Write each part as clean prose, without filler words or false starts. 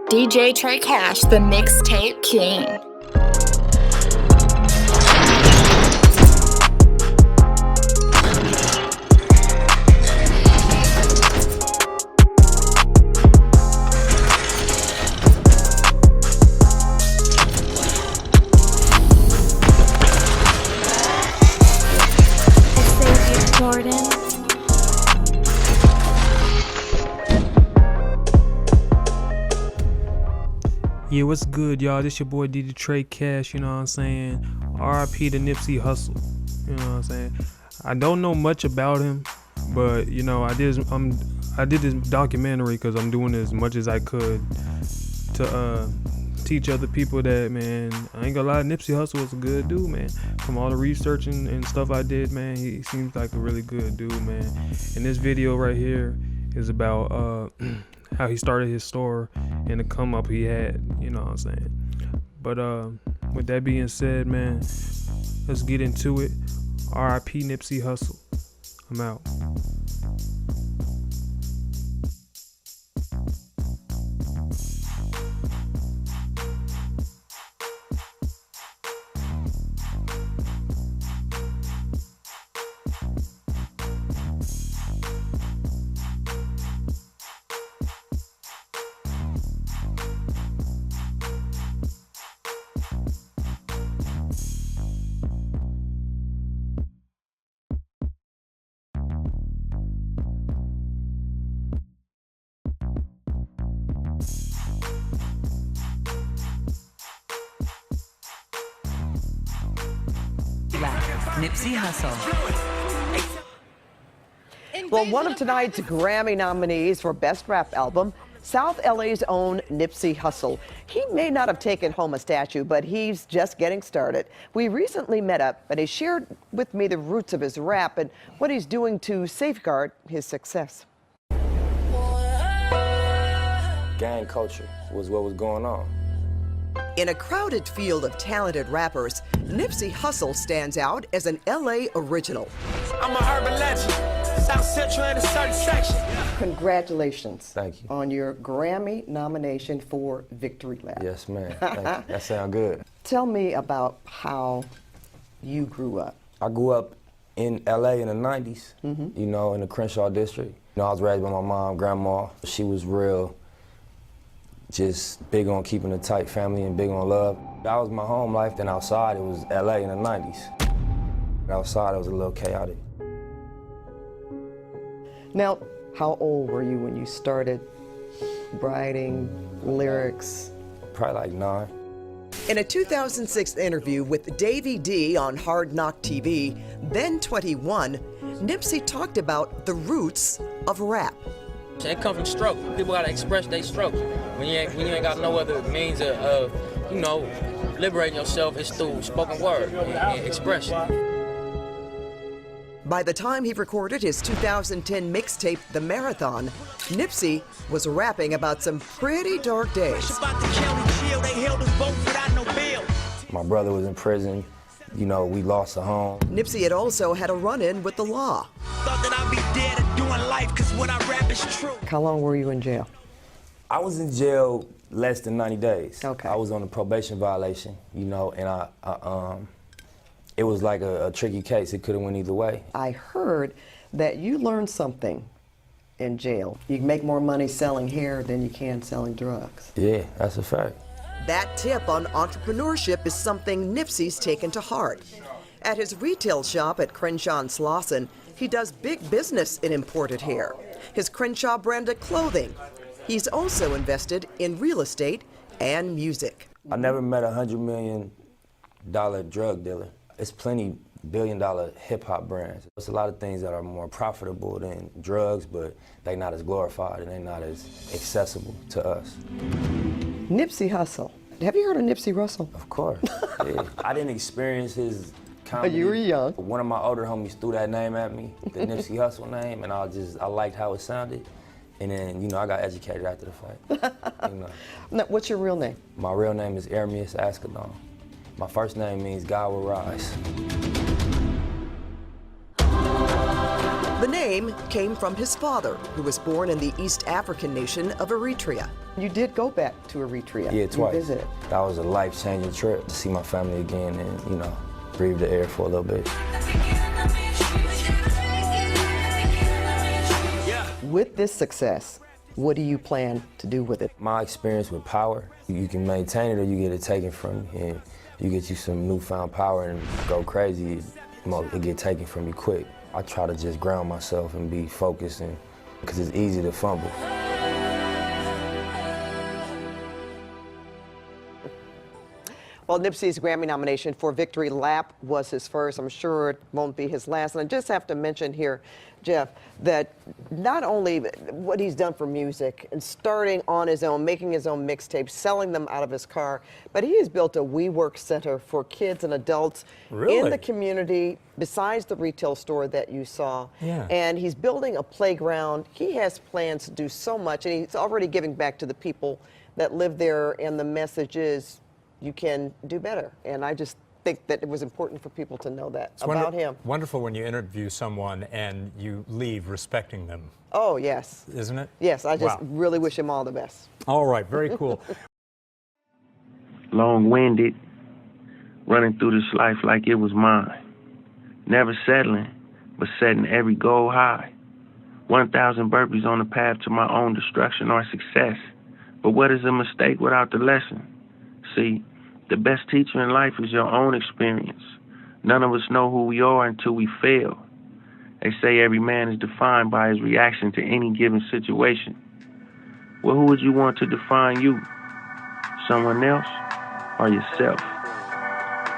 DJ Trey Cash, the Mixtape King. Yeah, what's good, y'all? This your boy DJ Trey Cash, you know what I'm saying? RIP to Nipsey Hussle, you know what I'm saying? I don't know much about him, but you know, I did this documentary because I'm doing as much as I could to teach other people that, man, I ain't gonna lie, Nipsey Hussle was a good dude, man. From all the research and stuff I did, man, he seems like a really good dude, man. And this video right here is about how he started his store and the come up he had, you know what I'm saying? But with that being said, man, let's get into it. RIP Nipsey Hussle. I'm out. Nipsey Hussle. Well, one of tonight's Grammy nominees for Best Rap Album, South LA's own Nipsey Hussle. He may not have taken home a statue, but he's just getting started. We recently met up, and he shared with me the roots of his rap and what he's doing to safeguard his success. Gang culture was what was going on. In a crowded field of talented rappers, Nipsey Hussle stands out as an LA original. I'm a urban legend, South Central in a certain section. Congratulations. Thank you. On your Grammy nomination for Victory Lap. Yes, ma'am. Thank you. That sounds good. Tell me about how you grew up. I grew up in LA in the 90s, you know, in the Crenshaw district. You know, I was raised by my mom, grandma. She was real, just big on keeping a tight family and big on love. That was my home life. Then outside, it was LA in the 90s. Outside, it was a little chaotic. Now, how old were you when you started writing lyrics? Probably like 9. In a 2006 interview with Davey D on Hard Knock TV, then 21, Nipsey talked about the roots of rap. It comes from struggle. People gotta express their struggle. When you ain't got no other means of you know, liberating yourself, it's through spoken word and expression. By the time he recorded his 2010 mixtape, The Marathon, Nipsey was rapping about some pretty dark days. My brother was in prison. You know, we lost a home. Nipsey had also had a run-in with the law. Thought that I'd be dead and doing life, cause what I rap is true. How long were you in jail? I was in jail less than 90 days. Okay. I was on a probation violation, you know, and it was like a tricky case. It could have went either way. I heard that you learned something in jail. You can make more money selling hair than you can selling drugs. Yeah, that's a fact. That tip on entrepreneurship is something Nipsey's taken to heart. At his retail shop at Crenshaw and Slauson, he does big business in imported hair. His Crenshaw branded clothing. He's also invested in real estate and music. I never met $100 million drug dealer. It's plenty billion-dollar hip-hop brands. There's a lot of things that are more profitable than drugs, but they're not as glorified and they're not as accessible to us. Nipsey Hussle. Have you heard of Nipsey Hussle? Of course. Yeah. I didn't experience his comedy. You were young. One of my older homies threw that name at me, the Nipsey Hussle name, and I liked how it sounded. And then, you know, I got educated after the fact. You know. Now, what's your real name? My real name is Trevious Ascadon. My first name means God will rise. The name came from his father, who was born in the East African nation of Eritrea. You did go back to Eritrea. Yeah, twice. You visited. That was a life-changing trip to see my family again and, you know, breathe the air for a little bit. With this success, what do you plan to do with it? My experience with power, you can maintain it or you get it taken from you. And you get you some newfound power and go crazy, it get taken from you quick. I try to just ground myself and be focused, and because it's easy to fumble. Well, Nipsey's Grammy nomination for Victory Lap was his first. I'm sure it won't be his last. And I just have to mention here, Jeff, that not only what he's done for music and starting on his own, making his own mixtapes, selling them out of his car, but he has built a WeWork center for kids and adults in the community besides the retail store that you saw. Yeah. And he's building a playground. He has plans to do so much, and he's already giving back to the people that live there, and the message is, you can do better. And I just think that it was important for people to know that about him. Wonderful when you interview someone and you leave respecting them. Oh, yes. Isn't it? Yes, I just really wish him all the best. All right, very cool. Long-winded, running through this life like it was mine. Never settling, but setting every goal high. 1,000 burpees on the path to my own destruction or success. But what is a mistake without the lesson? See, the best teacher in life is your own experience. None of us know who we are until we fail. They say every man is defined by his reaction to any given situation. Well, who would you want to define you? Someone else or yourself?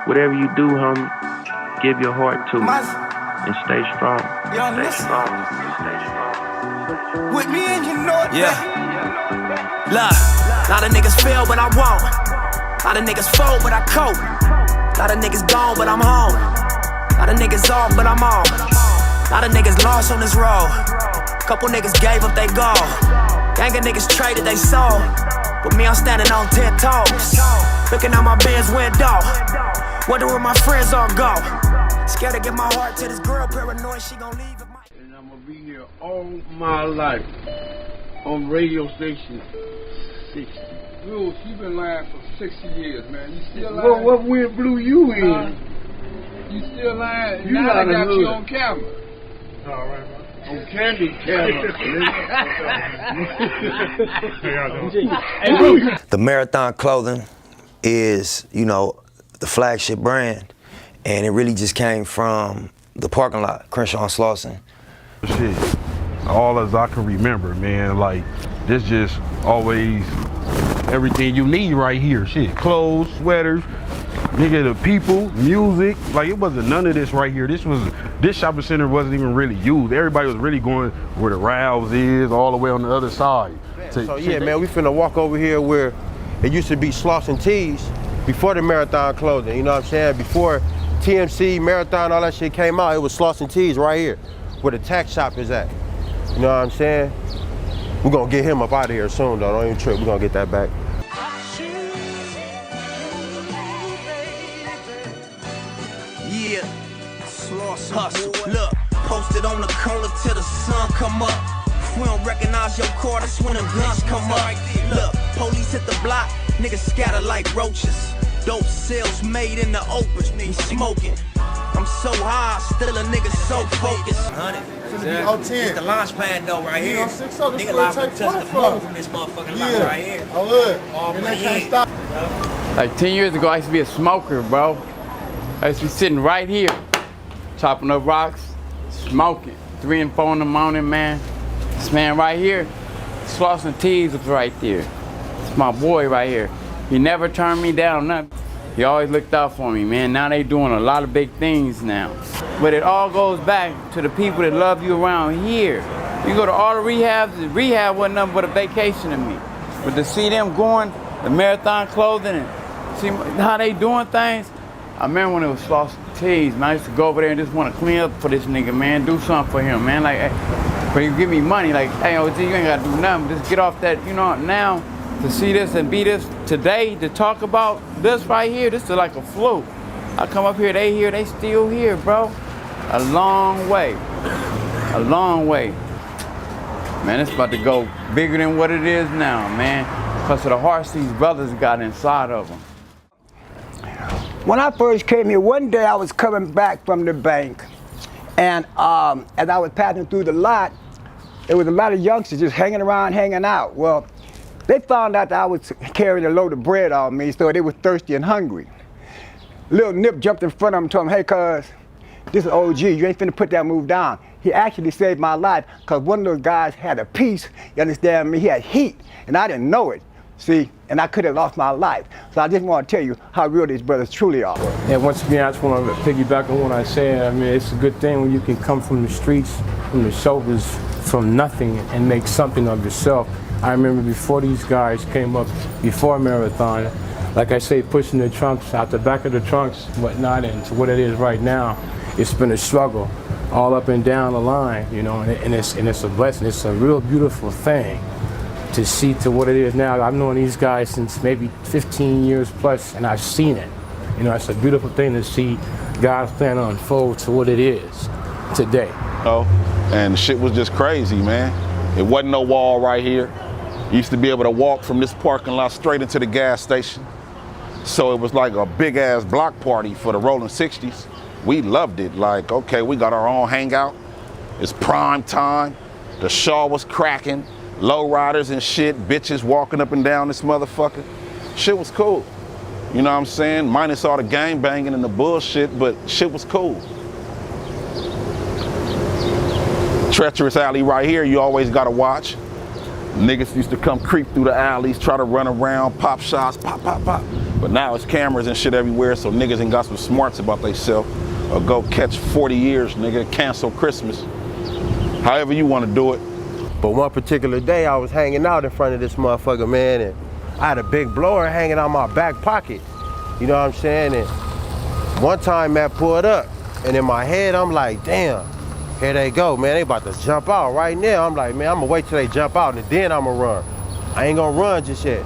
Whatever you do, homie, give your heart to it and stay strong. Stay strong. Stay strong. With me and you know it. Yeah. Look, a lot of niggas fail, but I won't. A lot of niggas fold, but I cope. A lot of niggas gone, but I'm home. A lot of niggas off, but I'm on. A lot of niggas lost on this road. Couple niggas gave up they goal. Gang of niggas traded they soul. But me, I'm standing on 10 toes. Looking out my Benz window. Wonder where my friends all go. Scared to give my heart to this girl, paranoid she gon' leave. And I'm gonna be here all my life on radio station 60. Dude, she been lying for 60 years, man. You still lying? What wind blew you in? You still lying? You now they got you on camera. All right, man. On candy camera. The Marathon clothing is, you know, the flagship brand, and it really just came from the parking lot, Crenshaw and Slauson. Shit, all as I can remember, man, like, this just always everything you need right here. Shit, clothes, sweaters, nigga, the people, music. Like, it wasn't none of this right here. This shopping center wasn't even really used. Everybody was really going where the Ralphs is, all the way on the other side. So yeah, man, we finna walk over here where it used to be Slauson Tees before the Marathon clothing. You know what I'm saying? Before TMC, Marathon, all that shit came out, it was Slauson Tees right here, where the tax shop is at. You know what I'm saying? We're gonna get him up out of here soon, though. Don't even trip. We're gonna get that back. Yeah, Slauson hustle. Look, posted on the corner till the sun come up. If we don't recognize your car, that's when the guns come up. Look, police hit the block, niggas scatter like roaches. Dope sales made in the open, we smoking. I'm so high, still a nigga so focused. 100. It's the launch pad though right here. Nigga live to touch the moon from this motherfucking lot right here. All my head. Like 10 years ago, I used to be a smoker, bro. I used to be sitting right here, chopping up rocks, smoking. 3 and 4 in the morning, man. This man right here, Slauson Tees was right there. It's my boy right here. He never turned me down, nothing. He always looked out for me, man. Now they doing a lot of big things now. But it all goes back to the people that love you around here. You go to all the rehabs, the rehab wasn't nothing but a vacation to me. But to see them going, the Marathon clothing, and see how they doing things, I remember when it was Slauson Tees, man. I used to go over there and just want to clean up for this nigga, man. Do something for him, man. Like, hey, but he give me money, like, hey, OG, you ain't gotta do nothing. Just get off that, you know, now. To see this and be this today, to talk about this right here, this is like a fluke. I come up here, they here, they still here, bro. A long way. A long way. Man, it's about to go bigger than what it is now, man. Because of the hearts these brothers got inside of them. When I first came here, one day I was coming back from the bank, and as I was passing through the lot, there was a lot of youngsters just hanging around, hanging out. Well, they found out that I was carrying a load of bread on me, so they were thirsty and hungry. Little Nip jumped in front of them and told him, hey, cuz, this is OG, you ain't finna put that move down. He actually saved my life, because one of those guys had a piece, you understand me, he had heat, and I didn't know it. See, and I could have lost my life. So I just want to tell you how real these brothers truly are. Yeah, once again, I just want to piggyback on what I said. I mean, it's a good thing when you can come from the streets, from the shoulders, from nothing, and make something of yourself. I remember before these guys came up, before Marathon, like I say, pushing the trunks out the back of the trunks, whatnot, and to what it is right now, it's been a struggle all up and down the line, you know, and it's a blessing. It's a real beautiful thing to see to what it is now. I've known these guys since maybe 15 years plus, and I've seen it. You know, it's a beautiful thing to see God's plan unfold to what it is today. Oh, and shit was just crazy, man. It wasn't no wall right here. You used to be able to walk from this parking lot straight into the gas station. So it was like a big ass block party for the Rolling 60s. We loved it. Like, okay, we got our own hangout. It's prime time. The Shaw was cracking. Low riders and shit, bitches walking up and down this motherfucker. Shit was cool. You know what I'm saying? Minus all the gang banging and the bullshit, but shit was cool. Treacherous alley right here, you always gotta watch. Niggas used to come creep through the alleys, try to run around, pop shots, pop, pop, pop. But now it's cameras and shit everywhere, so niggas ain't got some smarts about theyself. Or go catch 40 years, nigga, cancel Christmas. However you wanna do it. But one particular day I was hanging out in front of this motherfucker, man, and I had a big blower hanging out my back pocket. You know what I'm saying? And one time Matt pulled up, and in my head I'm like, damn, here they go, man. They about to jump out right now. I'm like, man, I'm gonna wait till they jump out and then I'm gonna run. I ain't gonna run just yet.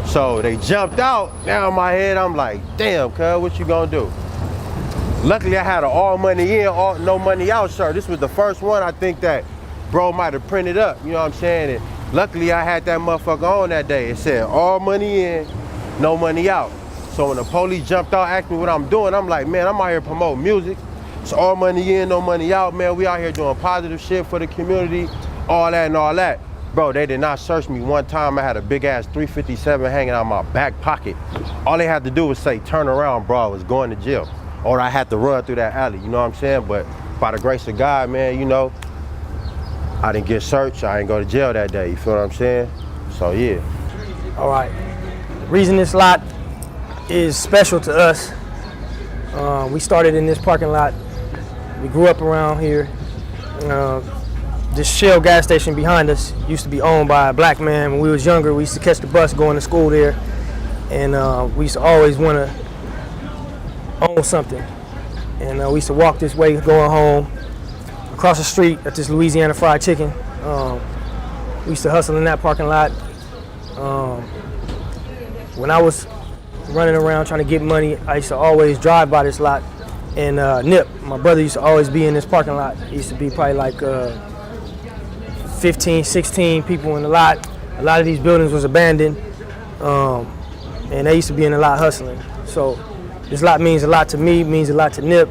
So they jumped out. Now in my head I'm like, damn, cuz, what you gonna do? Luckily I had an all money in, all no money out shirt. This was the first one I think that bro might have printed up, you know what I'm saying? And luckily I had that motherfucker on that day. It said all money in, no money out. So when the police jumped out, asked me what I'm doing, I'm like, man, I'm out here promoting music. It's all money in, no money out, man. We out here doing positive shit for the community, all that and all that. Bro, they did not search me one time. I had a big ass 357 hanging out my back pocket. All they had to do was say, turn around, bro, I was going to jail. Or I had to run through that alley, you know what I'm saying? But by the grace of God, man, you know, I didn't get searched, I didn't go to jail that day, you feel what I'm saying? So yeah. All right, the reason this lot is special to us, we started in this parking lot. We grew up around here. This Shell gas station behind us used to be owned by a black man. When we was younger, we used to catch the bus going to school there, and we used to always want to own something. And we used to walk this way going home. Across the street at this Louisiana Fried Chicken. We used to hustle in that parking lot. When I was running around trying to get money, I used to always drive by this lot. And Nip, my brother, used to always be in this parking lot. It used to be probably like 15, 16 people in the lot. A lot of these buildings was abandoned. And they used to be in the lot hustling. So this lot means a lot to me, means a lot to Nip.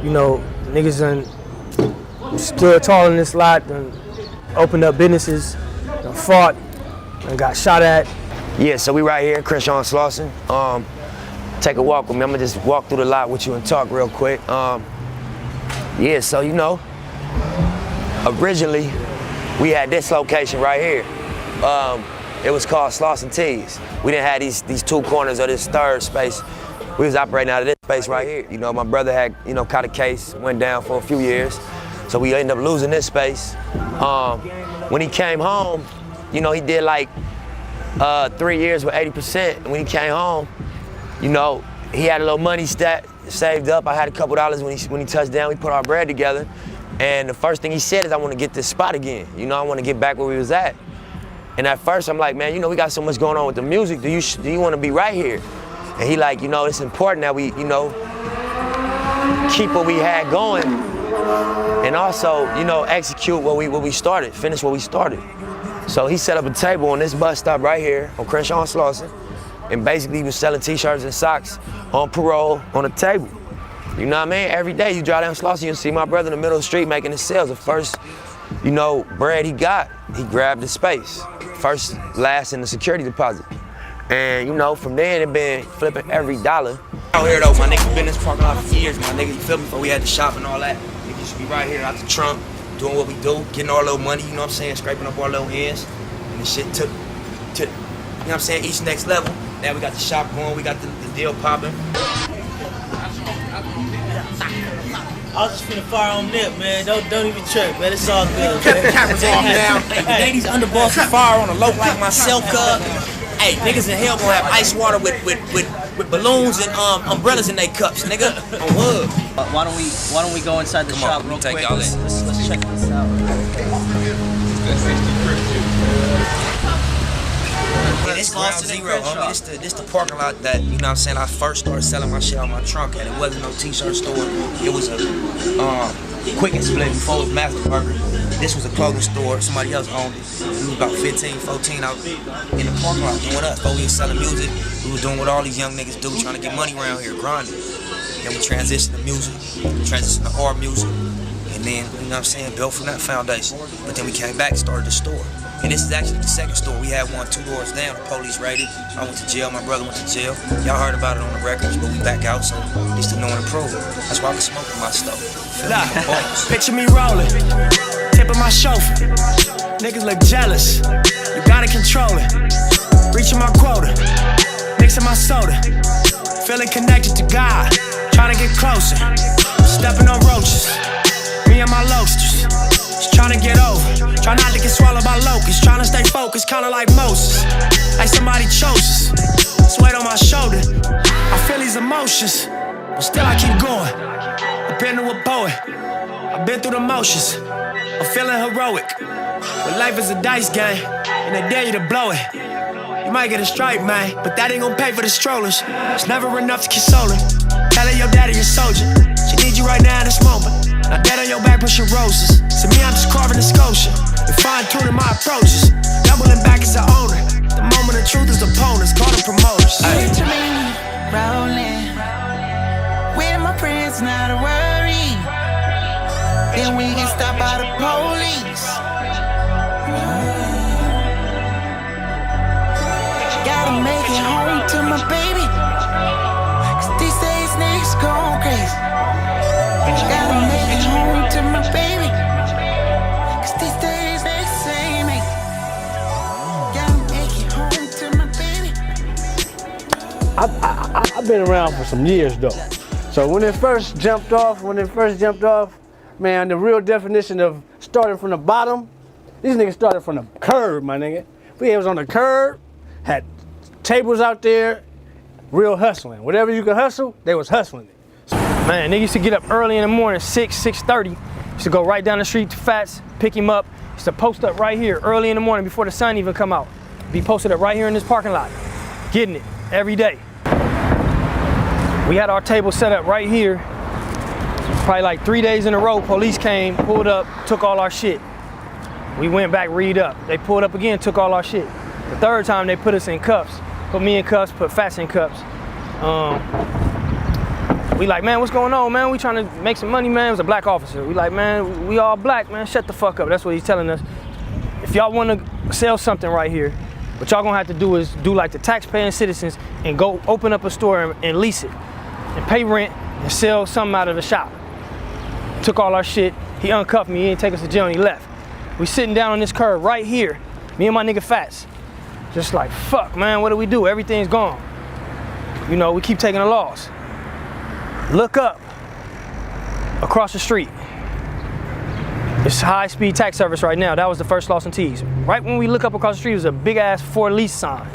You know, niggas done stood tall in this lot and opened up businesses and fought and got shot at. Yeah, so we right here, Crenshaw and Slauson. Take a walk with me. I'm gonna just walk through the lot with you and talk real quick. Yeah, so you know, originally we had this location right here. It was called Slauson Tees. We didn't have these two corners of this third space. We was operating out of this space right here. You know, my brother had, you know, caught a case, went down for a few years. So we ended up losing this space. When he came home, you know, he did like 3 years with 80%. And when he came home, you know, he had a little money saved up. I had a couple dollars when he touched down. We put our bread together. And the first thing he said is, I want to get this spot again. You know, I want to get back where we was at. And at first I'm like, man, you know, we got so much going on with the music. Do you want to be right here? And he like, you know, it's important that we, you know, keep what we had going and also, you know, execute what we started, finish what we started. So he set up a table on this bus stop right here on Crenshaw and Slauson, and basically he was selling t-shirts and socks on parole on a table. You know what I mean? Every day you drive down Slauson, you'll see my brother in the middle of the street making his sales. The first, you know, bread he got, he grabbed the space. First, last in the security deposit. And you know, from there it been flipping every dollar. Out here though, my nigga been in this parking lot for years, my nigga, you feel me? Before we had the shop and all that, nigga used to be right here out the trunk, doing what we do, getting our little money, you know what I'm saying, scraping up our little ends. And this shit took, you know what I'm saying, each next level. Now we got the shop going, we got the deal popping. I was just finna fire on Nip, man. Don't even trip, man. It's all good. Cut the cameras off now. Hey, ladies underbosses fire on a low like myself, hey, niggas in hell gonna have ice water with balloons and umbrellas in their cups, nigga. On wood. Why don't we go inside the shop real quick? Let's check this out. Yeah, this ground zero, homie. This the parking lot that, you know what I'm saying, I first started selling my shit out my trunk at. It wasn't no t-shirt store. It was a Quick and Split before it was Master Burger. This was a clothing store. Somebody else owned it. We was about 15, 14 out in the parking lot doing us. Before we was selling music, we were doing what all these young niggas do, trying to get money around here, grinding. Then we transitioned to music, transitioned to art music, and then, you know what I'm saying, built from that foundation. But then we came back and started the store. And this is actually the second store. We had one 2 doors down, the police raided. I went to jail, my brother went to jail. Y'all heard about it on the records, but we back out, so this the new and improved. That's why I was smoking my stuff. Picture me rolling, tipping my chauffeur. Niggas look jealous, you gotta control it. Reaching my quota, mixing my soda. Feeling connected to God, trying to get closer. Stepping on roaches, me and my loasters. Trying to get over, try not to get swallowed by locusts. Trying to stay focused, kinda like Moses. Like somebody chose us. It's weight on my shoulder. I feel these emotions, but still I keep going. I've been to a poet, I've been through the motions. I'm feeling heroic, but life is a dice game, and they dare you to blow it. You might get a stripe, man, but that ain't gonna pay for the strollers. It's never enough to console her. Tell her your daddy a soldier. She needs you right now in this moment. Now dead on your back, pushing roses. To me, I'm just carving a sculpture and fine-tuning my approaches. Doubling back as the owner. The moment of truth is opponents, call them promoters. Picture me rolling with my friends, not a worry. Then we get stopped by the police. Gotta make it home to my baby, 'cause these days niggas going crazy. Gotta make it home to my baby, 'cause these days they say me. Gotta make it home to my baby. I've been around for some years though. So when it first jumped off, man, the real definition of starting from the bottom, these niggas started from the curb, my nigga. We was on the curb, had tables out there, real hustling. Whatever you could hustle, they was hustling it. Man, nigga used to get up early in the morning, 6:30. Used to go right down the street to Fats, pick him up. Used to post up right here early in the morning before the sun even come out. Be posted up right here in this parking lot, getting it every day. We had our table set up right here. Probably like 3 days in a row, police came, pulled up, took all our shit. We went back, read up. They pulled up again, took all our shit. The third time they put us in cuffs. Put me in cuffs, put Fats in cuffs. We like, man, what's going on, man? We trying to make some money, man. It was a black officer. We like, man, we all black, man. Shut the fuck up. That's what he's telling us. If y'all want to sell something right here, what y'all gonna have to do is do like the taxpaying citizens and go open up a store and lease it and pay rent and sell something out of the shop. Took all our shit. He uncuffed me. He didn't take us to jail and he left. We sitting down on this curb right here, me and my nigga Fats. Just like, fuck, man, what do we do? Everything's gone. You know, we keep taking a loss. Look up, across the street. It's high-speed tax service right now. That was the first Slauson T's. Right when we look up across the street, was a big-ass for lease sign.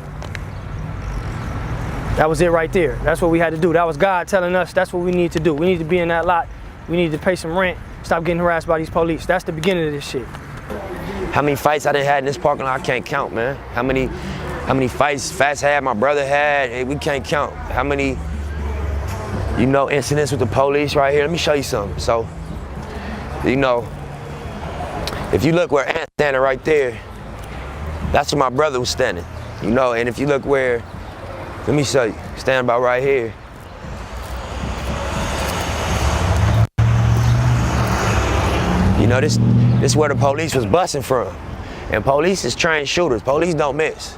That was it right there. That's what we had to do. That was God telling us that's what we need to do. We need to be in that lot. We need to pay some rent. Stop getting harassed by these police. That's the beginning of this shit. How many fights I done had in this parking lot, I can't count, man. How many fights Fats had, my brother had, we can't count. How many, you know, incidents with the police right here. Let me show you something. So, you know, if you look where Ant's standing right there, that's where my brother was standing, you know, and if you look where, let me show you, standing about right here. You know, this is where the police was busting from. And police is trained shooters, police don't miss.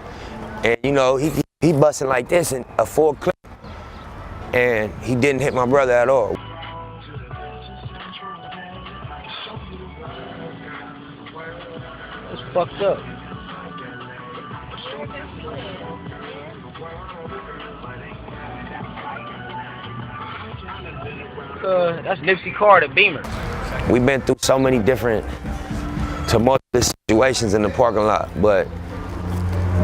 And you know, he busting like this in a full clip, and he didn't hit my brother at all. That's fucked up. That's Nipsey car, the Beamer. We've been through so many different tumultuous situations in the parking lot, but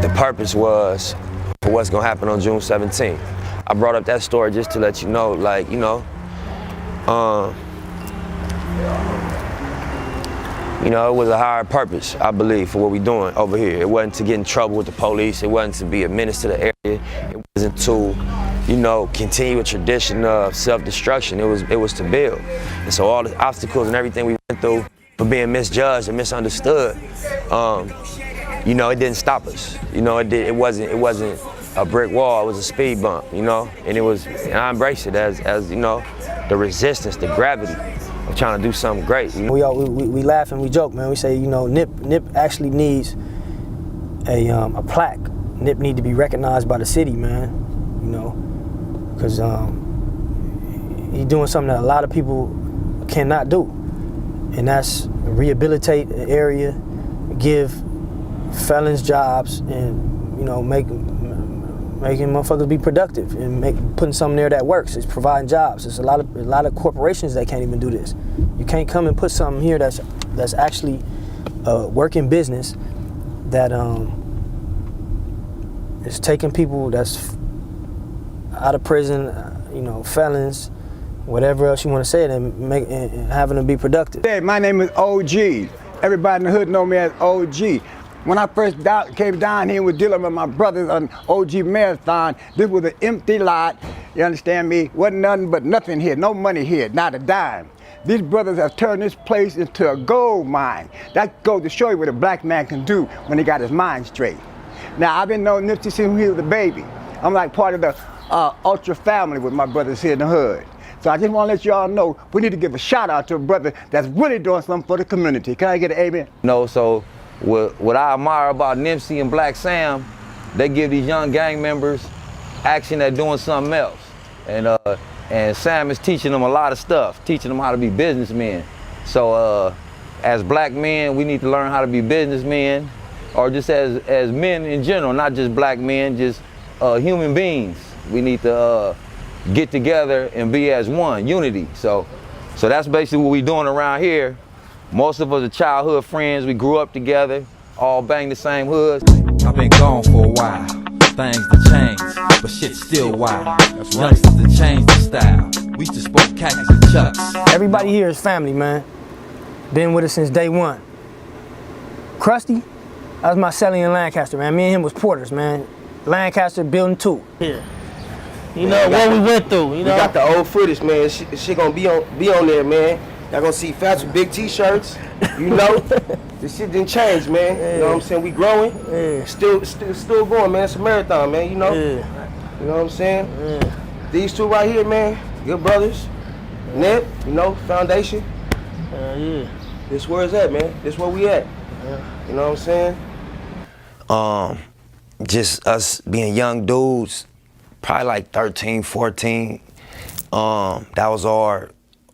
the purpose was for what's gonna happen on June 17th. I brought up that story just to let you know, like, you know, it was a higher purpose, I believe, for what we're doing over here. It wasn't to get in trouble with the police. It wasn't to be a menace to the area. It wasn't to, you know, continue a tradition of self-destruction. It was to build. And so all the obstacles and everything we went through for being misjudged and misunderstood, you know, it didn't stop us. You know, it wasn't a brick wall. It was a speed bump. You know, and I embraced it as you know, the resistance, the gravity of trying to do something great. You know? We laugh and we joke, man. We say, you know, Nip actually needs a plaque. Nip need to be recognized by the city, man. You know, because he's doing something that a lot of people cannot do, and that's rehabilitate the area, give felons jobs, and you know, making motherfuckers be productive and putting something there that works. It's providing jobs. There's a lot of corporations that can't even do this. You can't come and put something here that's actually a working business that is taking people that's out of prison, you know, felons, whatever else you want to say, and having them be productive. Hey, my name is OG. Everybody in the hood know me as OG. When I first came down here and was dealing with my brothers on OG Marathon, this was an empty lot, you understand me? Wasn't nothing but nothing here, no money here, not a dime. These brothers have turned this place into a gold mine. That goes to show you what a black man can do when he got his mind straight. Now, I've been knowing Nipsey since he was a baby. I'm like part of the Ultra family with my brothers here in the hood. So I just want to let y'all know, we need to give a shout out to a brother that's really doing something for the community. Can I get an amen? No, so what I admire about Nipsey and Black Sam, they give these young gang members action at doing something else. And Sam is teaching them a lot of stuff, teaching them how to be businessmen. So as black men, we need to learn how to be businessmen, or just as men in general, not just black men, just human beings. We need to get together and be as one, unity. So that's basically what we're doing around here. Most of us are childhood friends. We grew up together, all bang the same hoods. I've been gone for a while. Things to change, but shit's still wild. That's right. Youngsters to change the style. We just spoke khakis and chucks. Everybody here is family, man. Been with us since day one. Krusty, that was my celly in Lancaster, man. Me and him was porters, man. Lancaster building 2. Yeah. You know what we went through, you know? We got the old footage, man. Shit gonna be on there, man. Y'all gonna see Fats with big t-shirts, you know? This shit didn't change, man. Yeah. You know what I'm saying? We growing. Yeah. Still going, man. It's a marathon, man, you know? Yeah. You know what I'm saying? Yeah. These two right here, man, good brothers. Yeah. Nip, you know, foundation. Yeah. This where it's at, man. This where we at. Yeah. You know what I'm saying? Just us being young dudes, probably like 13, 14. That was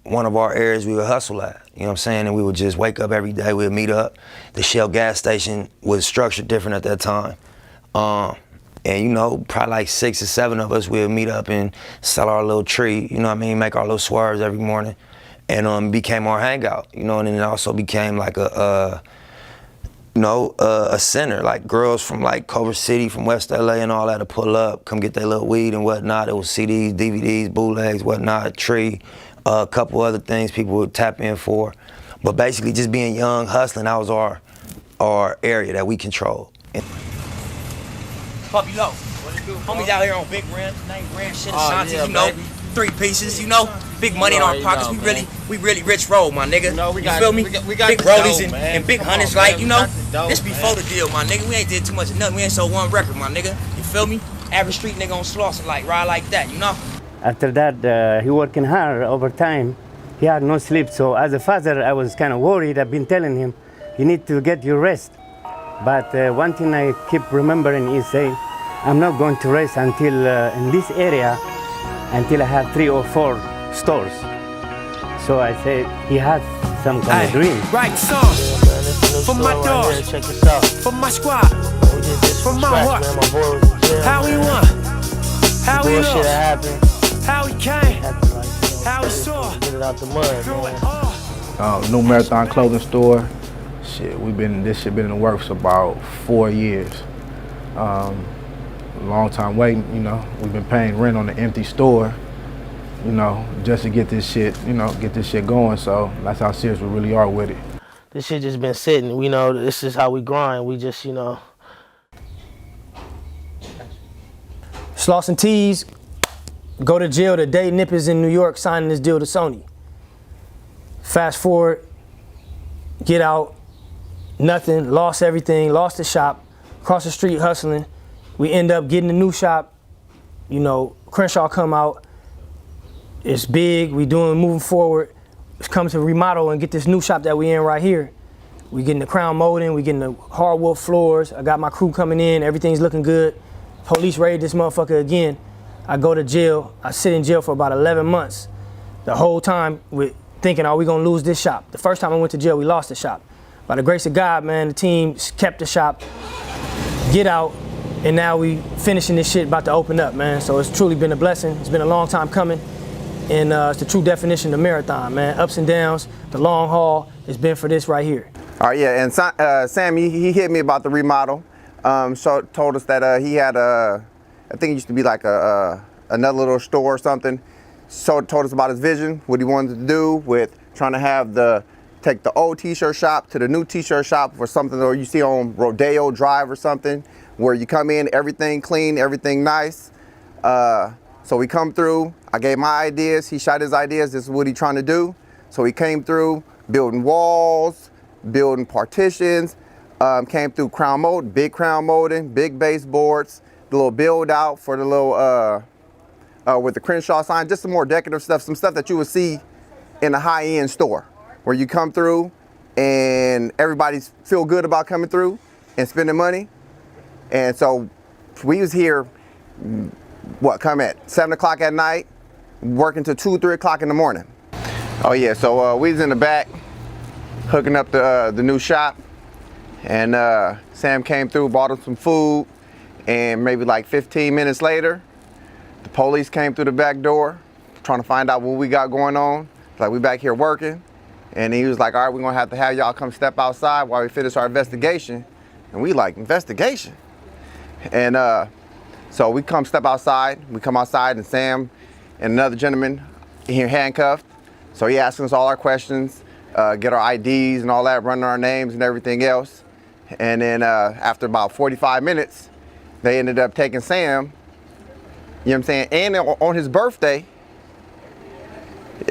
one of our areas we would hustle at, you know what I'm saying? And we would just wake up every day, we'd meet up. The Shell gas station was structured different at that time. And you know, probably like 6 or 7 of us, we'd meet up and sell our little tree, you know what I mean? Make our little swerves every morning. And became our hangout, you know, and then it also became like a center, like girls from like Culver City, from West LA and all that to pull up, come get their little weed and whatnot. It was CDs, DVDs, bootlegs, whatnot, Tree. A couple other things people would tap in for. But basically just being young, hustling, that was our area that we controlled. Puppy Low. Homies out here on big rims, name brand shit, Ashanti, you know, baby. 3 pieces, you know. big money in our pockets. We really rich roll, my nigga. You feel me? We got big the rollies dough, man. and big Come hundreds, on, like, man. you We know, got the dough, this before the deal, my nigga. We ain't did too much of nothing. We ain't sold one record, my nigga. You feel me? Average street nigga on Slauson, like, ride like that, you know? After that, he working hard overtime. He had no sleep, so as a father, I was kind of worried. I've been telling him, you need to get your rest. But one thing I keep remembering is saying, I'm not going to rest until in this area, until I have 3 or 4 stores. So I said, he had some kind of dream. Write songs for my dogs, for my squad, for my heart. How we won, how we lost, how we came, how we saw. Get it out the mud, New Marathon clothing store. Shit, this shit been in the works about 4 years. Long time waiting, you know. We've been paying rent on the empty store, you know, just to get this shit, going. So that's how serious we really are with it. This shit just been sitting. We know this is how we grind. We just, you know. Slauson Tees go to jail the day Nip is in New York signing this deal to Sony. Fast forward, get out, nothing, lost everything, lost the shop, across the street hustling. We end up getting a new shop. You know, Crenshaw come out. It's big. We moving forward. It's coming to remodel and get this new shop that we in right here. We getting the crown molding. We getting the hardwood floors. I got my crew coming in. Everything's looking good. Police raid this motherfucker again. I go to jail. I sit in jail for about 11 months. The whole time with thinking, are we gonna lose this shop? The first time I went to jail, we lost the shop. By the grace of God, man, the team kept the shop. Get out. And now we finishing this shit, about to open up, man. So it's truly been a blessing. It's been a long time coming. And it's the true definition of marathon, man. Ups and downs, the long haul has been for this right here. All right, yeah, and Sam, he hit me about the remodel. Told us that he had I think it used to be like another little store or something. So told us about his vision, what he wanted to do with trying to have take the old t-shirt shop to the new t-shirt shop for something that you see on Rodeo Drive or something, where you come in, everything clean, everything nice. So we come through, I gave my ideas, he shot his ideas, this is what he's trying to do. So he came through building walls, building partitions, came through big crown molding, big baseboards, the little build out for the little, with the Crenshaw sign, just some more decorative stuff, some stuff that you would see in a high-end store, where you come through and everybody feel good about coming through and spending money. And so we was here, come at 7 o'clock at night, working till 2, 3 o'clock in the morning. Oh yeah, so we was in the back, hooking up the new shop, and Sam came through, bought him some food, and maybe like 15 minutes later, the police came through the back door, trying to find out what we got going on. Like, we back here working, and he was like, all right, we're gonna have to have y'all come step outside while we finish our investigation. And we like, investigation? And so we step outside. We come outside, and Sam and another gentleman here handcuffed. So he asking us all our questions, get our IDs and all that, running our names and everything else. And then after about 45 minutes, they ended up taking Sam, you know what I'm saying, and on his birthday,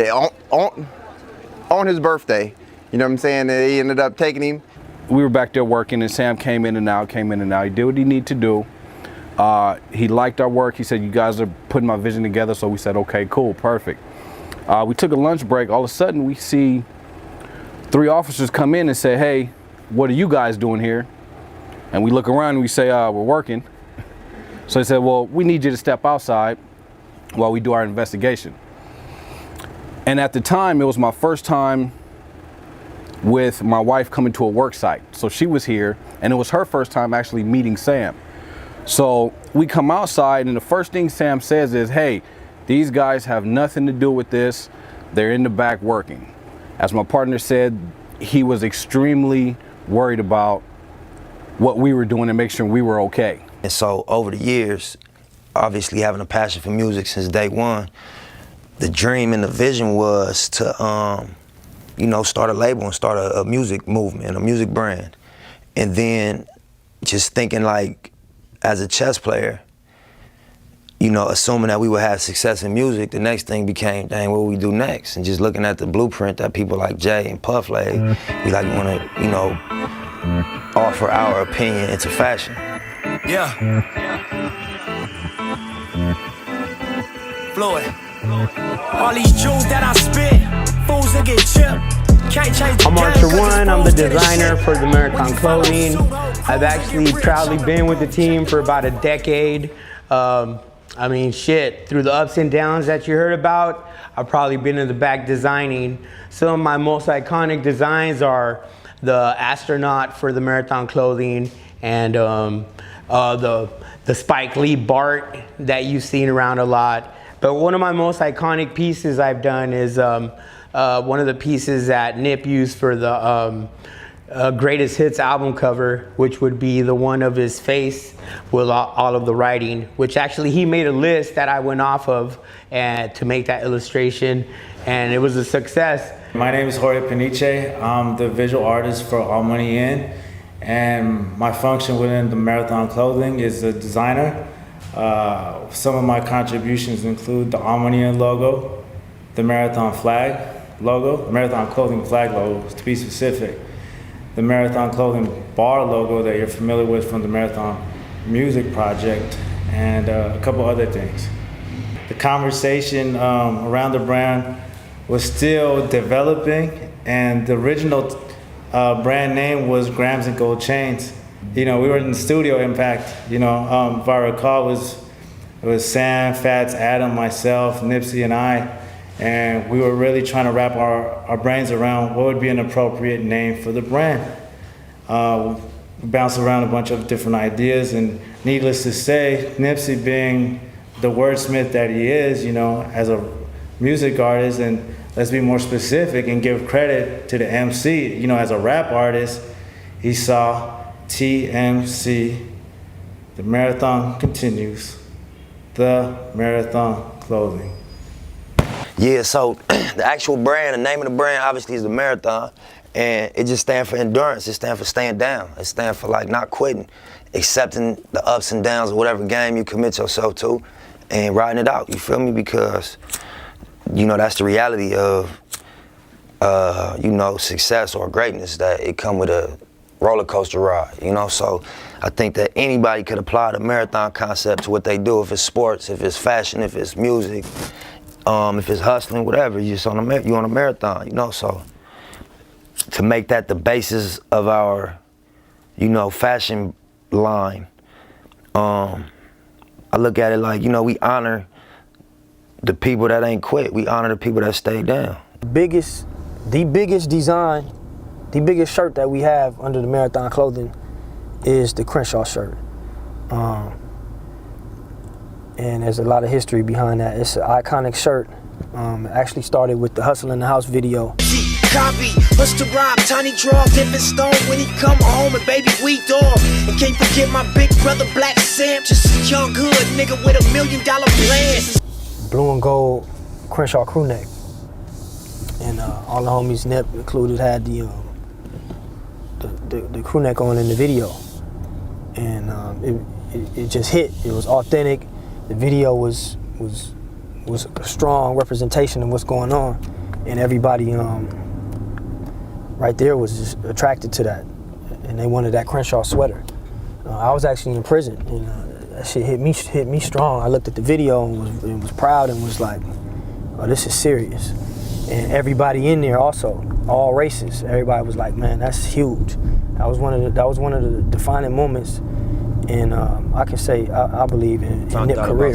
on his birthday, you know what I'm saying, they ended up taking him. We were back there working, and Sam came in and out. He did what he needed to do. He liked our work. He said, you guys are putting my vision together. So we said, okay, cool, perfect. We took a lunch break. All of a sudden, we see 3 officers come in and say, hey, what are you guys doing here? And we look around and we say, we're working. So they said, well, we need you to step outside while we do our investigation. And at the time, it was my first time with my wife coming to a work site. So she was here, and it was her first time actually meeting Sam. So we come outside, and the first thing Sam says is, hey, these guys have nothing to do with this. They're in the back working. As my partner said, he was extremely worried about what we were doing and make sure we were okay. And so over the years, obviously having a passion for music since day one, the dream and the vision was to, start a label and start a music movement, a music brand. And then just thinking, like, as a chess player, you know, assuming that we would have success in music, the next thing became, dang, what we do next? And just looking at the blueprint that people like Jay and Puff laid, we like want to, you know, offer our opinion into fashion. Yeah. Floyd. All these jewels that I spit, fools that get chipped. Can't change the I'm game, Archer 'cause it's One, I'm the fools to this designer shit. for the Marathon Clothing. I've actually proudly been with the team for about a decade. I mean, shit, through the ups and downs that you heard about, I've probably been in the back designing. Some of my most iconic designs are the astronaut for the Marathon Clothing and the Spike Lee Bart that you've seen around a lot. But one of my most iconic pieces I've done is one of the pieces that Nip used for the Greatest Hits album cover, which would be the one of his face with all of the writing, which actually he made a list that I went off of and to make that illustration, and it was a success. My name is Jorge Peniche. I'm the visual artist for All Money In, and my function within the Marathon Clothing is a designer. Some of my contributions include the All Money In logo, the Marathon flag logo, the Marathon Clothing flag logo, to be specific, the Marathon Clothing bar logo that you're familiar with from the Marathon Music Project, and a couple other things. The conversation around the brand was still developing, and the original brand name was Grams and Gold Chains. You know, we were in the studio, in fact, you know, if I recall, it was Sam, Fats, Adam, myself, Nipsey, and I, and we were really trying to wrap our brains around what would be an appropriate name for the brand. We bounced around a bunch of different ideas, and needless to say, Nipsey being the wordsmith that he is, you know, as a music artist, and let's be more specific and give credit to the MC, you know, as a rap artist, he saw TMC, the marathon continues, the Marathon Clothing. Yeah, so the actual brand, the name of the brand obviously is the Marathon, and it just stands for endurance. It stands for staying down. It stands for like not quitting, accepting the ups and downs of whatever game you commit yourself to and riding it out, you feel me? Because, you know, that's the reality of, you know, success or greatness, that it come with a roller coaster ride, you know? So I think that anybody could apply the marathon concept to what they do, if it's sports, if it's fashion, if it's music, if it's hustling, whatever, you're on a marathon, you know? So to make that the basis of our, you know, fashion line, I look at it like, you know, we honor the people that ain't quit. We honor the people that stay down. The biggest design, the biggest shirt that we have under the Marathon Clothing is the Crenshaw shirt. And there's a lot of history behind that. It's an iconic shirt. It actually started with the Hustle in the House video. Copy, bust to rob, tiny draw, dipping stone when he come home and baby we dog. And can't forget my big brother Black Sam, just a young hood nigga with $1 million plan. Blue and gold Crenshaw crew neck. And all the homies, Nip included, had the crew neck on in the video. And it just hit. It was authentic. The video was a strong representation of what's going on. And everybody right there was just attracted to that. And they wanted that Crenshaw sweater. I was actually in prison, and that shit hit me strong. I looked at the video and was proud and was like, oh, this is serious. And everybody in there also, all races, everybody was like, man, that's huge. That was one of the defining moments in, I can say, I believe in Nip's career.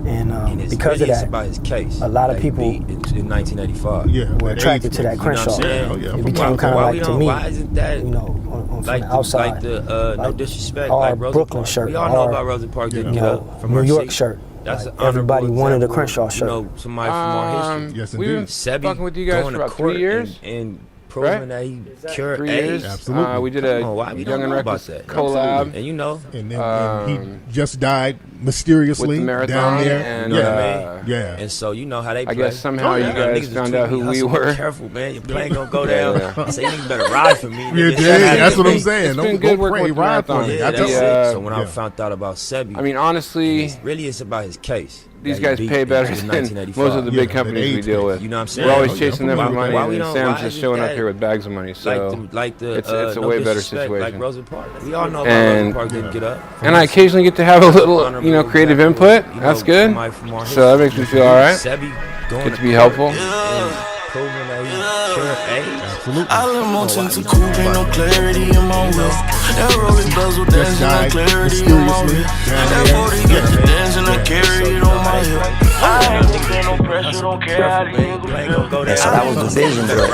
And because of that, about his case, a lot of people in 1985 were attracted to that Crenshaw. It became kind of like, to me, why isn't that, you know, from like the outside, like the no disrespect, our like Rosa Brooklyn Parks. shirt, We all know our, about Rosa Parks didn't you get know, up from New her York seat. shirt. That's Like, an everybody honorable wanted a example, Crenshaw shirt. You know, somebody from our history. Yes, We've indeed. Sebi Fucking with you guys going for to about court 3 years, and proving that he cured 3 AIDS. years. Absolutely. We did a Come on, why we Young don't and know about Reckless that? collab. And you know, And then and he just died mysteriously with the marathon down there. And, yeah. And so you know how they I play. guess somehow you guys found out who we were. Careful, man. Your plane gonna go down. I say, you niggas better ride for me. That's what I'm saying. It's been good working with the ride for marathon. me. So when I found out about Sebi, I mean, honestly, really it's about his case. These guys pay better than most of the big companies we deal with. You know what I'm saying? We're always chasing them for money, and why Sam's just showing up here with bags of money. So it's a way better situation. Like Rosa Park. We all know about Rosa Park didn't get up. And I occasionally get to have a little, creative input. That's good. So that makes me feel all right. Get to be helpful. I love motion to cool, ain't no clarity in my will. That rolling bells will dance and no clarity in my will. That 40 got to dance and I carry it on my hip. I ain't taking no pressure, don't care how the niggas feel. And so that was the vision, bro.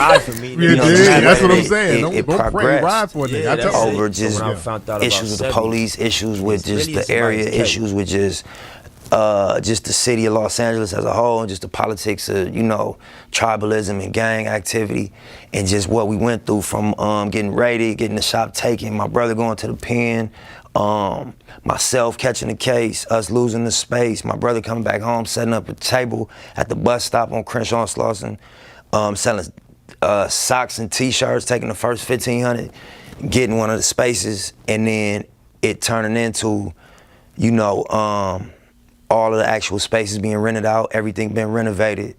That's what I'm saying. It progressed over just issues with the police, issues with just the area, issues with just the city of Los Angeles as a whole, and just the politics of, tribalism and gang activity, and just what we went through from getting raided, getting the shop taken, my brother going to the pen, myself catching the case, us losing the space, my brother coming back home, setting up a table at the bus stop on Crenshaw and Slauson, selling socks and t-shirts, taking the first 1,500, getting one of the spaces, and then it turning into, all of the actual spaces being rented out, everything being renovated.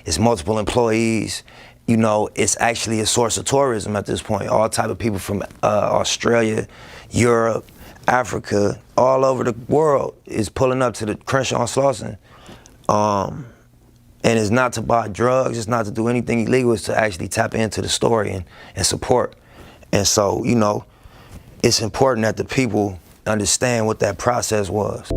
It's multiple employees. It's actually a source of tourism at this point. All type of people from Australia, Europe, Africa, all over the world is pulling up to the Crenshaw and Slauson. And it's not to buy drugs, it's not to do anything illegal, it's to actually tap into the story and support. And so, it's important that the people understand what that process was.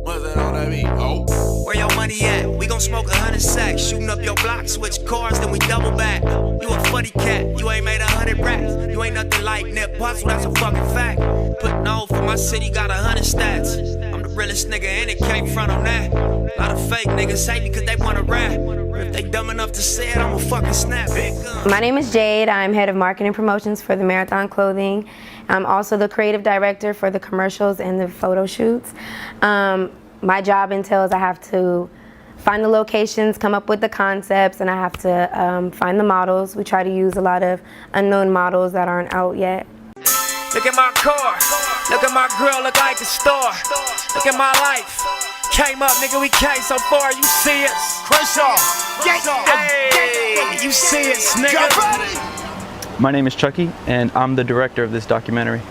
Where your money at? We gon' smoke 100 sacks, shooting up your block, switch cars, then we double back. You a funny cat, you ain't made 100 racks. You ain't nothing like Nipsey Hussle, that's a fucking fact. Putting on for my city, got 100 stats. I'm the realest nigga and it can't front on that. A lot of fake niggas hate me cause they wanna rap. If they dumb enough to say it, I'ma fucking snap. My name is Jade, I'm head of marketing promotions for the Marathon Clothing. I'm also the creative director for the commercials and the photo shoots. My job entails I have to find the locations, come up with the concepts, and I have to find the models. We try to use a lot of unknown models that aren't out yet. Look at my car, look at my girl, look like a star. Look at my life, came up, nigga, we came so far, you see us. Crenshaw, hey, you see us, nigga. My name is Chucky, and I'm the director of this documentary.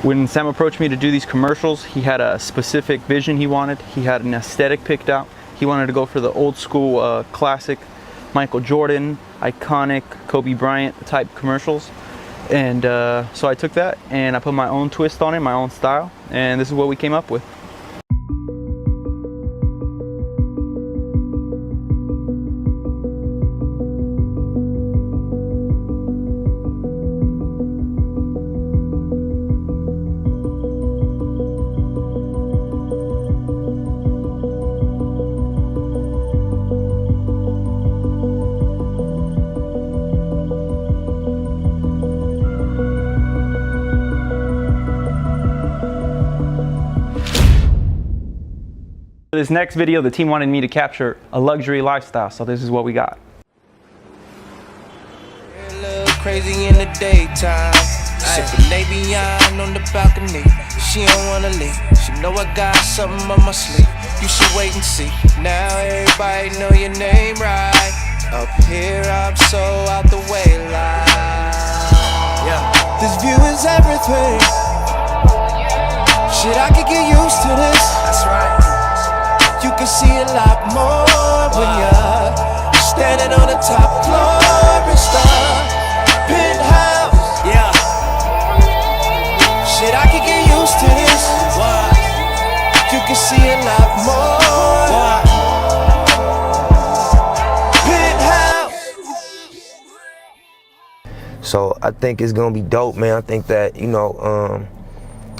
When Sam approached me to do these commercials, he had a specific vision he wanted. He had an aesthetic picked out. He wanted to go for the old school, classic Michael Jordan, iconic Kobe Bryant type commercials. And so I took that and I put my own twist on it, my own style, and this is what we came up with. For this next video, the team wanted me to capture a luxury lifestyle, so this is what we got. Crazy in the daytime, sipping Navion on the balcony. She don't wanna leave, she know I got something on my sleeve. You should wait and see, now everybody know your name right. Up here I'm so out the way like, this view is everything. Shit, I could get used to this. That's right. You can see a lot more when you're standing on the top floor and stuff. Penthouse, yeah. Shit, I can get used to this. What? You can see a lot more. What? Penthouse. So I think it's gonna be dope, man. I think that,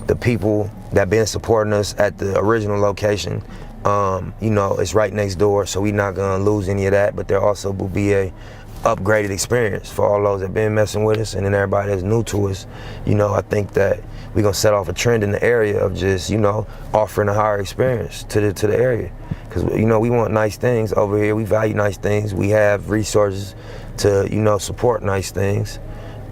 the people that been supporting us at the original location, it's right next door, so we're not gonna lose any of that, but there also will be a upgraded experience for all those that been messing with us, and then everybody that's new to us. I think that we're gonna set off a trend in the area of just, you know, offering a higher experience to the area. Because, you know, we want nice things over here. We value nice things. We have resources to, you know, support nice things.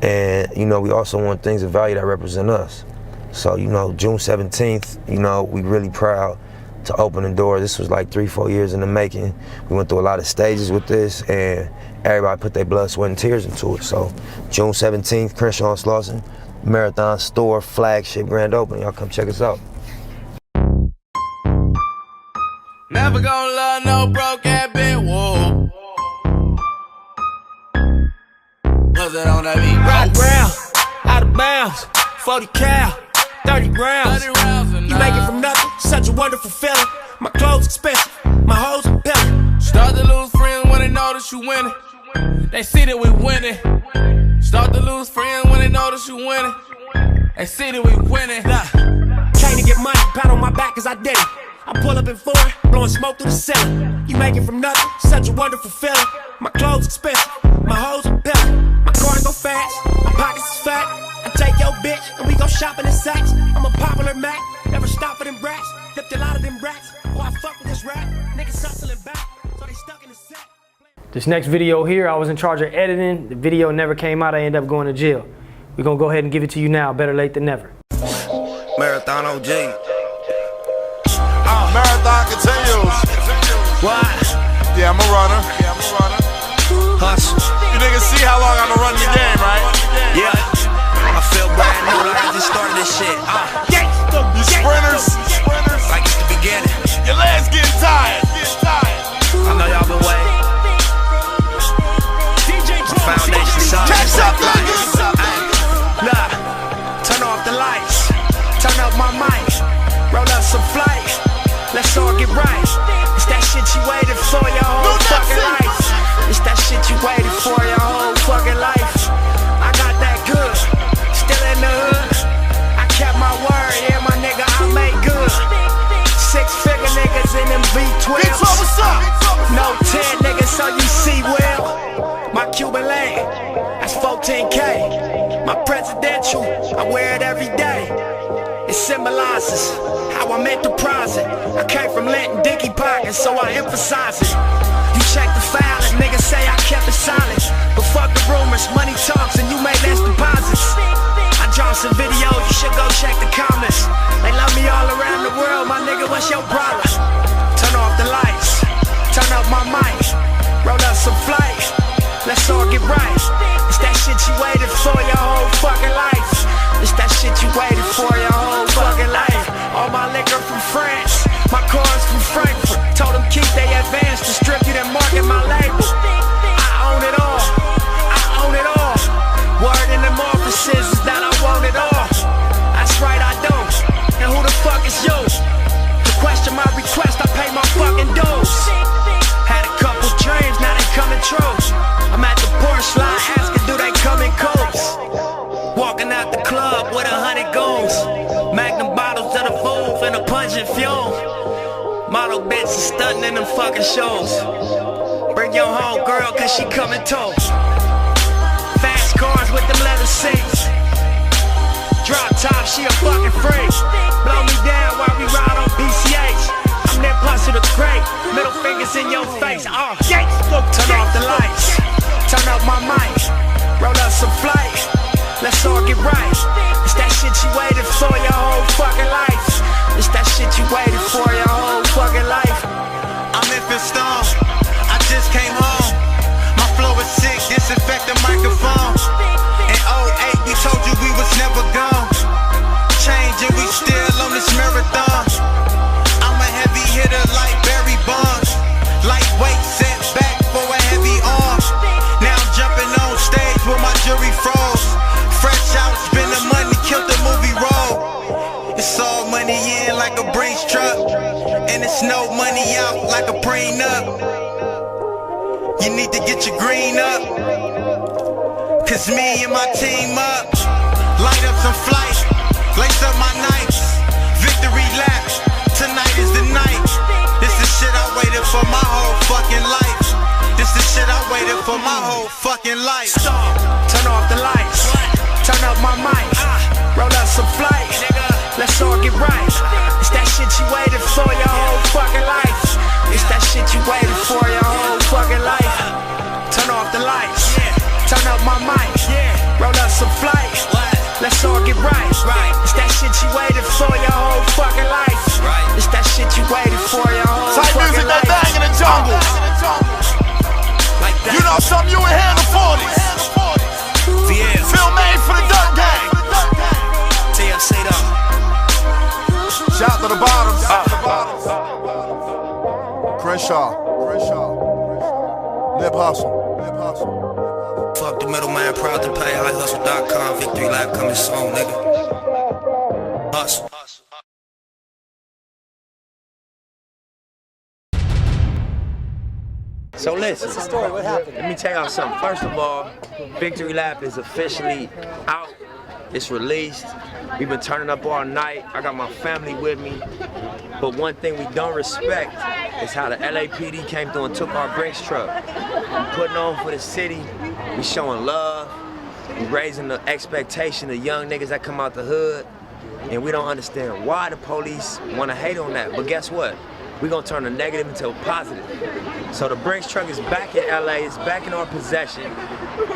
And, you know, we also want things of value that represent us. So, you know, June 17th, you know, we really proud to open the door. This was like 3-4 years in the making. We went through a lot of stages with this, and everybody put their blood, sweat, and tears into it. So, June 17th, Crenshaw and Slauson, Marathon Store, flagship grand opening. Y'all come check us out. Never gonna love no broke ass bitch, whoa. Was it on that beat? Right round, out of bounds, 40 cal, 30 rounds. You make it from nothing, such a wonderful feeling. My clothes expensive, my hoes are pilling. Start to lose friends when they notice you winning. They see that we winning. Start to lose friends when they notice you winning. They see that we winning. Came to get money, pat on my back cause I did it. I pull up in foreign, blowing smoke through the ceiling. You make it from nothing, such a wonderful feeling. My clothes expensive, my hoes are pilling. My cars go fast, my pockets is fat. I take your bitch and we go shopping in Saks. I'm a popular Mac, never stop for them brats. Flipped a lot of them rats. Oh, I fuck with this rap. Niggas hustling back, so they stuck in the set. This next video here, I was in charge of editing. The video never came out, I ended up going to jail. We're gonna go ahead and give it to you now, better late than never. Marathon OG. Marathon continues. Why? Yeah, I'm a runner. Hustle. You niggas see how long I've been running the game, right? Yeah. I feel brand new like I just started this shit. You sprinters, like it's the beginning. Your legs getting tired. I know y'all been waiting. Foundation solid. Nah, turn off the lights. Turn up my mic. Roll up some flight. Let's all get right. It's that shit you waited for your whole fucking life. It's that shit you waited for your whole fucking life. I got that good. Still in the hood. I kept my word. Yeah, my nigga, I made good. 6-figure niggas in them V12s. No 10 niggas, so you see well. My Cuban lane, that's 14K. My presidential, I wear it every day. It symbolizes how I'm enterprising. I came from Linton Dicky pockets, so I emphasize it. You check the file and niggas say I kept it silent. But fuck the rumors, money talks and you made less deposits. I dropped some video, you should go check the comments. They love me all around the world, my nigga, what's your problem? Turn off the lights, turn up my mic, roll up some flight. Let's all get right. It's that shit you waited for your whole fucking life. It's that shit you waited for your whole fucking life. All my liquor from France, my cars from Frankfurt. Told them keep they advance, distribute and market my label. I own it all, I own it all. Word in them offices is that I want it all. That's right, I don't. And who the fuck is you? To question my request, I pay my fucking dues. Had a couple dreams, now they coming true. I'm at the Porsche lot asking, do they come in coats? Walking out the club with 100 goons. Magnum bottles of the booth and a pungent fume. Model bitches stunting in them fucking shows. Bring your home girl cause she coming too. Fast cars with them leather seats. Drop top, she a fucking freak. Blow me down while we ride on PCH. I'm that pussy the great. Middle fingers in your face. Turn off the lights. Turn up my mic. Roll up some flight. Let's all get right. It's that shit you waited for your whole fucking life. It's that shit you waited for your whole fucking life. I'm in Stone. I just came home. My flow is sick, disinfect the microphone. In 08, we told you we was never gone. Change and we still on this marathon. I'm a heavy hitter like Barry Bonds. Lightweight set back for a heavy arm. Now I'm jumping on stage with my jury froze. Fresh out, spend the money, killed the movie role. It's all money in like a Brinks truck, and it's no money out like a prenup. You need to get your green up, cause me and my team up. Light up some flight, lace up my nights. Victory lap, tonight is the night. This is shit I waited for my whole fucking life. This is shit I waited for my whole fucking life. Stop, turn off the lights. Turn up my mic, roll up some flight. my mic. Roll up some flight. Let's all get right. It's that shit you waited for your whole fucking life. It's that shit you waited for your whole Type fucking music that life. bang in the jungle. You know something, you in here in the 40s. Film made for the dirt gang. TFC though. Shout to the bottoms. Crenshaw. Nip Hussle. Fuck the middleman, proud to pay. HighHustle.com. Victory lap coming soon, nigga. Hustle. So listen, What's the story? What happened? Let me tell y'all something. First of all, Victory Lap is officially out. It's released. We've been turning up all night. I got my family with me. But one thing we don't respect is how the LAPD came through and took our Brinks truck. We putting on for the city. We showing love. We raising the expectation of young niggas that come out the hood. And we don't understand why the police want to hate on that. But guess what? We're gonna turn the negative into a positive. So the Brinks truck is back in LA, it's back in our possession.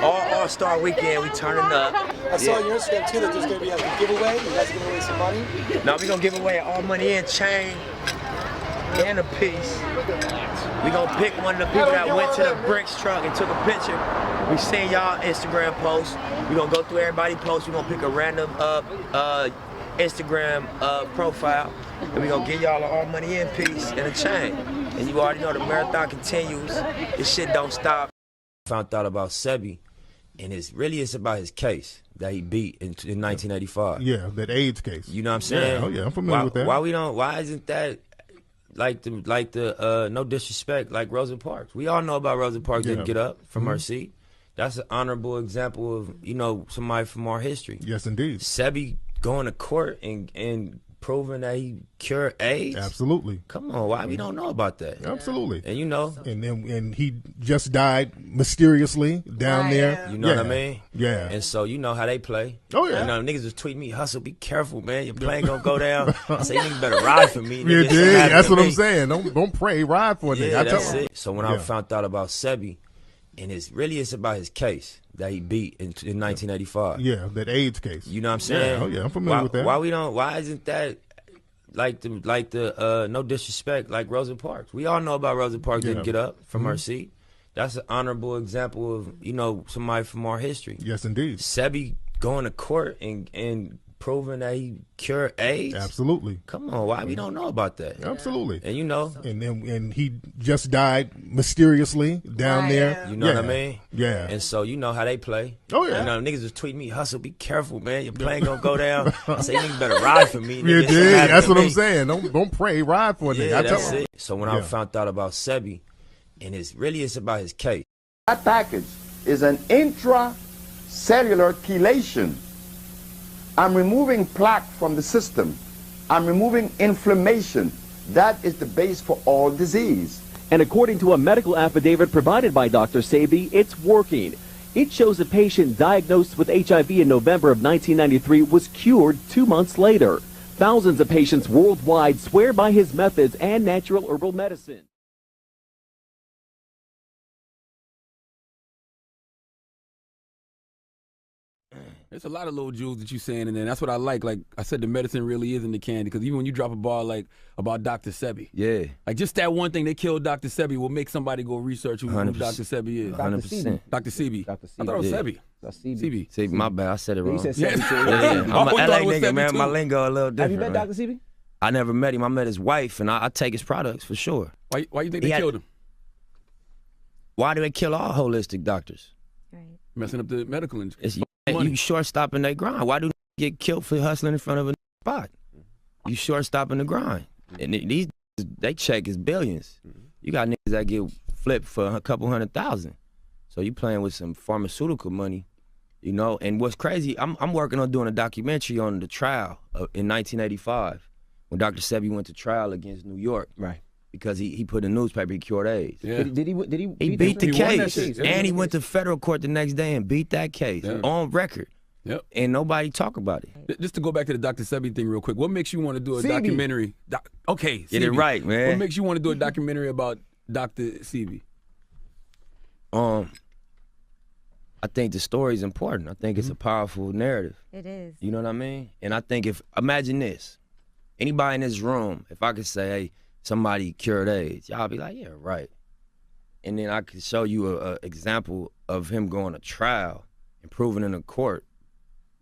All-Star weekend, we turning up. I saw on your Instagram too that there's gonna be like a giveaway. You guys are giving away some money. Now we're gonna give away an all money in chain and a piece. We're gonna pick one of the people that went to the Brinks truck and took a picture. We seen y'all Instagram posts. We're gonna go through everybody's posts. We're gonna pick a random Instagram profile. And we're gonna give y'all an all money in piece and a chain. And you already know the marathon continues. This shit don't stop. Found out about Sebi, and it's about his case that he beat in 1985. Yeah, that AIDS case. You know what I'm saying? Yeah, oh yeah, I'm familiar with that. Why isn't that like the no disrespect like Rosa Parks? We all know about Rosa Parks didn't get up from her seat. That's an honorable example of, you know, somebody from our history. Yes, indeed. Sebi going to court and proving that he cured AIDS. Absolutely. Come on, why we don't know about that? Absolutely. And you know, and he just died mysteriously down there. You know what I mean? Yeah. And so you know how they play. Oh yeah. You know, niggas was tweeting me, Hustle, be careful, man. Your plane gonna go down. I say, you niggas better ride for me. Yeah, that's what I'm saying. Don't pray, ride for a nigga. Yeah, that's it. So when I found out about Sebi, and it's about his case that he beat in 1985. Yeah, that AIDS case. You know what I'm saying? Yeah, oh yeah, I'm familiar with that. Why isn't that like the no disrespect like Rosa Parks? We all know about Rosa Parks didn't get up from her seat. That's an honorable example of, you know, somebody from our history. Yes, indeed. Sebi going to court and proving that he cured AIDS. Absolutely. Come on, why we don't know about that? Absolutely. And you know, and he just died mysteriously down there. You know what I mean? Yeah. And so you know how they play. Oh yeah. You know, niggas was tweeting me, Hustle, be careful, man. Your plane gonna go down. I say, you niggas better ride for me. Yeah, that's what I'm saying. Don't pray, ride for a nigga. Yeah, that's it. So when I found out about Sebi, and it's about his case. That package is an intracellular chelation. I'm removing plaque from the system. I'm removing inflammation. That is the base for all disease. And according to a medical affidavit provided by Dr. Sebi, it's working. It shows a patient diagnosed with HIV in November of 1993 was cured 2 months later. Thousands of patients worldwide swear by his methods and natural herbal medicine. There's a lot of little jewels that you're saying in there. That's what I like. Like I said, the medicine really is in the candy. Because even when you drop a bar like about Dr. Sebi, like just that one thing, they killed Dr. Sebi, will make somebody go research who Dr. Sebi is. 100%. Dr. Sebi. I thought it was Sebi. Sebi. See, my bad. I said it wrong. You said Sebi too. I'm an LA nigga, man. My lingo a little different. Have you met right? Dr. Sebi? I never met him. I met his wife, and I take his products for sure. Why you think they killed him? Why do they kill all holistic doctors? Messing up the medical industry. You short-stopping their grind. Why do they get killed for hustling in front of a spot? You short-stopping the grind. And these, they check is billions. You got niggas that get flipped for a couple $100,000. So you playing with some pharmaceutical money, you know? And what's crazy, I'm working on doing a documentary on the trial in 1985 when Dr. Sebi went to trial against New York. Right. Because he put in the newspaper he cured AIDS. Yeah. Did he He beat the case. And he went to federal court the next day and beat that case on record. Yep. And nobody talk about it. Just to go back to the Dr. Sebi thing real quick, what makes you want to do a documentary? Okay, Get it right, man. What makes you want to do a documentary about Dr. Sebi? I think the story is important. I think it's a powerful narrative. It is. You know what I mean? And I think imagine this, anybody in this room, if I could say, hey, somebody cured AIDS, y'all be like, yeah, right. And then I could show you an example of him going to trial and proving in a court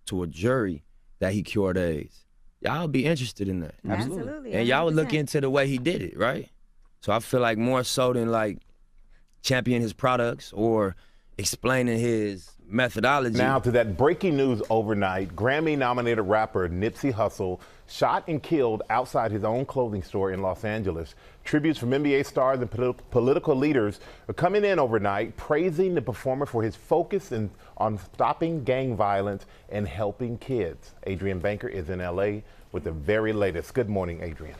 to a jury that he cured AIDS. Y'all be interested in that. Absolutely. And y'all would look 100%. into the way he did it, right? So I feel like more so than like championing his products or explaining his methodology. Now to that breaking news overnight, Grammy-nominated rapper Nipsey Hussle shot and killed outside his own clothing store in Los Angeles. Tributes from NBA stars and political leaders are coming in overnight, praising the performer for his focus on stopping gang violence and helping kids. Adrian Banker is in LA with the very latest. Good morning, Adrian.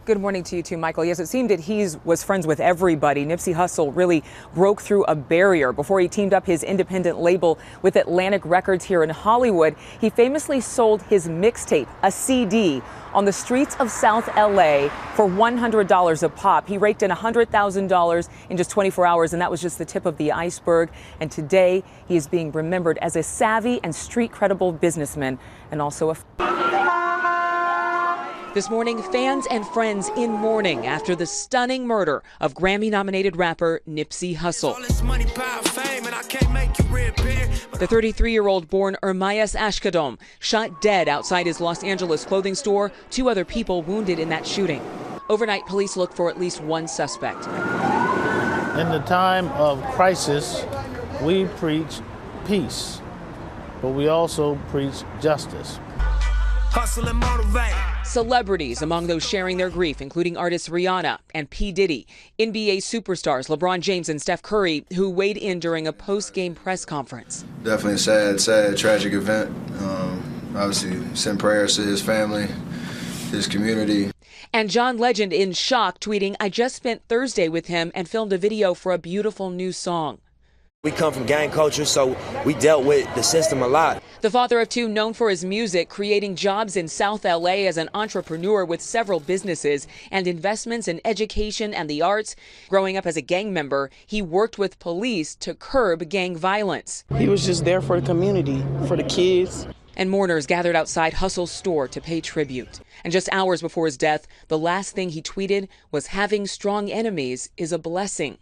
Good morning to you too, Michael. Yes, it seemed that he was friends with everybody. Nipsey Hussle really broke through a barrier before he teamed up his independent label with Atlantic Records here in Hollywood. He famously sold his mixtape, a CD, on the streets of South LA for $100 a pop. He raked in $100,000 in just 24 hours, and that was just the tip of the iceberg. And today, he is being remembered as a savvy and street-credible businessman and also a... This morning, fans and friends in mourning after the stunning murder of Grammy-nominated rapper Nipsey Hussle. The 33-year-old born Ermias Ashkadom shot dead outside his Los Angeles clothing store. 2 other people wounded in that shooting. Overnight, police look for at least 1 suspect. In the time of crisis, we preach peace, but we also preach justice. Hustle and motivate. Celebrities among those sharing their grief, including artists Rihanna and P. Diddy, NBA superstars LeBron James and Steph Curry, who weighed in during a post-game press conference. Definitely sad, tragic event. Obviously, send prayers to his family, his community. And John Legend in shock, tweeting, "I just spent Thursday with him and filmed a video for a beautiful new song." We come from gang culture, so we dealt with the system a lot. The father of 2, known for his music, creating jobs in South LA as an entrepreneur with several businesses and investments in education and the arts. Growing up as a gang member, he worked with police to curb gang violence. He was just there for the community, for the kids. And mourners gathered outside Hussle's store to pay tribute. And just hours before his death, the last thing he tweeted was, "Having strong enemies is a blessing."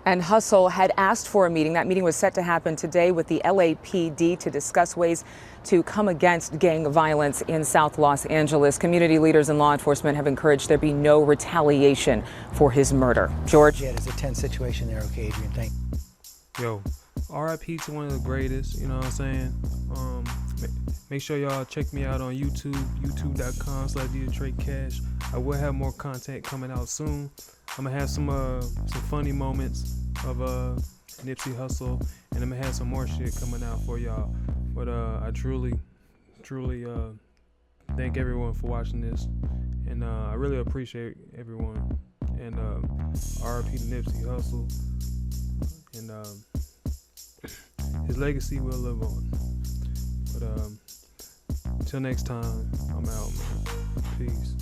And Hussle had asked for a meeting. That meeting was set to happen today with the LAPD to discuss ways to come against gang violence in South Los Angeles. Community leaders and law enforcement have encouraged there be no retaliation for his murder. George? Yeah, there's a tense situation there. Okay, Adrian, thank you. Yo, RIP to one of the greatest, you know what I'm saying? Make sure y'all check me out on YouTube, youtube.com/DJTreyCash. I will have more content coming out soon. I'm gonna have some funny moments of Nipsey Hussle, and I'm gonna have some more shit coming out for y'all. But I truly thank everyone for watching this, and I really appreciate everyone. And RIP to Nipsey Hussle, and his legacy will live on. But until next time, I'm out, man. Peace.